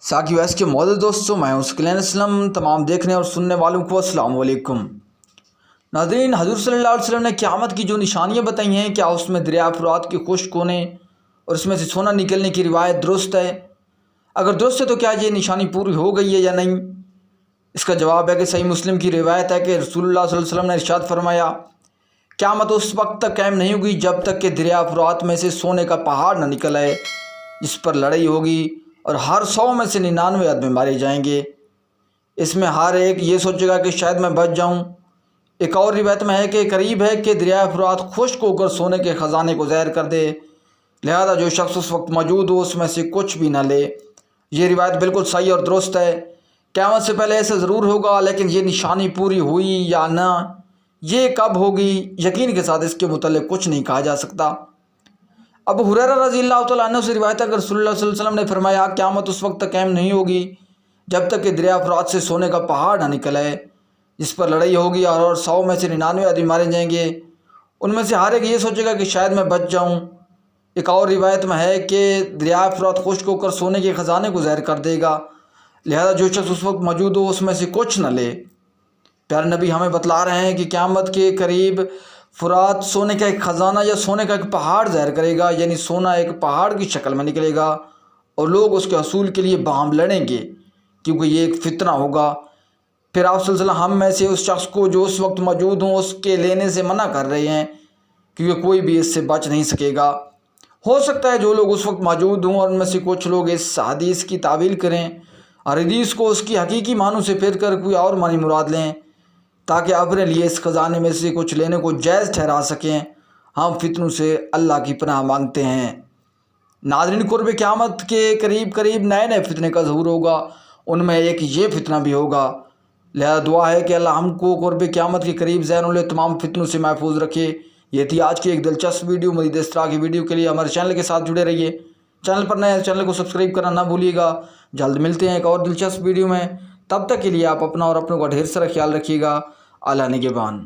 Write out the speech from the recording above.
साकी वैस के मौजूद दोस्तों, मैं उसकलैन इस्लाम तमाम देखने और सुनने वालों को अस्सलाम वालेकुम। नाज़रीन, हज़ूर सल्लल्लाहु अलैहि वसल्लम ने क़यामत की जो निशानियाँ बताई हैं, क्या उसमें दरिया फ़ुरात के खुश्क होने और उसमें से सोना निकलने की रिवायत दुरुस्त है? अगर दुरुस्त है तो क्या ये निशानी पूरी हो गई है या नहीं? इसका जवाब है कि सही मुस्लिम की रिवायत है कि रसूलुल्लाह सल्लल्लाहु अलैहि वसल्लम ने इरशाद फरमाया, क़यामत उस वक्त तक कायम नहीं होगी जब तक कि दरिया फ़ुरात में से सोने का पहाड़ न निकल आए, जिस पर लड़ाई होगी और हर 100 में से 99 आदमी मारे जाएंगे। इसमें हर एक ये सोचेगा कि शायद मैं बच जाऊं। एक और रिवायत में है कि करीब है कि दरिया फ़ुरात खुश्क होकर सोने के ख़जाने को ज़ाहिर कर दे, लिहाजा जो शख्स उस वक्त मौजूद हो उसमें से कुछ भी ना ले। ये रिवायत बिल्कुल सही और दुरुस्त है। क़यामत से पहले ऐसा ज़रूर होगा, लेकिन ये निशानी पूरी हुई या ना, ये कब होगी, यकीन के साथ इसके मुतल्लिक़ कुछ नहीं कहा जा सकता। अबू हुरैरा रज़ियल्लाहु तआला अन्हु से रिवायत है कि रसूलुल्लाह सल्लल्लाहु अलैहि वसल्लम ने फरमाया, क़यामत उस वक्त तक कायम नहीं होगी जब तक कि दरिया फ़ुरात से सोने का पहाड़ ना निकल आए, जिस पर लड़ाई होगी और 100 में से 99 आदमी मारे जाएंगे। उनमें से हर एक ये सोचेगा कि शायद मैं बच जाऊं। एक और रिवायत में है कि दरिया फ़ुरात खुश्क होकर सोने के ख़जाने को ज़ाहिर कर देगा, लिहाजा जो शख्स उस वक्त मौजूद हो उसमें से कुछ न ले। प्यारे नबी हमें बतला रहे हैं कि क़यामत के करीब फ़ुरात सोने का एक ख़जाना या सोने का एक पहाड़ ज़ाहिर करेगा, यानी सोना एक पहाड़ की शक्ल में निकलेगा और लोग उसके हसूल के लिए बाहम लड़ेंगे, क्योंकि ये एक फितना होगा। फिर आप सल्लल्लाहु अलैहि वसल्लम हम में से उस शख्स को जो उस वक्त मौजूद हों उसके लेने से मना कर रहे हैं, क्योंकि कोई भी इससे बच नहीं सकेगा। हो सकता है जो लोग उस वक्त मौजूद हों और उनमें से कुछ लोग इस हदीस की तावील करें और हदीस को उसकी हकीकी मानों से फिर कर कोई और मानी मुराद लें, ताकि अपने लिए इस ख़जाने में से कुछ लेने को जायज़ ठहरा सकें। हम फितनों से अल्लाह की पनाह मांगते हैं। नाज़रीन, कुर्ब क़यामत के करीब करीब नए नए फितने का ज़हूर होगा, उनमें एक ये फितना भी होगा। लिहाजा दुआ है कि अल्लाह हमको कुर्ब क़यामत के करीब ज़ैनुल तमाम फितनों से महफूज रखे। ये थी आज की एक दिलचस्प वीडियो। मज़ीद इस तरह की वीडियो के लिए हमारे चैनल के साथ जुड़े रहिए। चैनल पर नए चैनल को सब्सक्राइब करना ना भूलिएगा। जल्द मिलते हैं एक और दिलचस्प वीडियो में। तब तक के लिए आप अपना और अपनों का ढेर सारा ख्याल रखिएगा। अल्लाह निगहबान।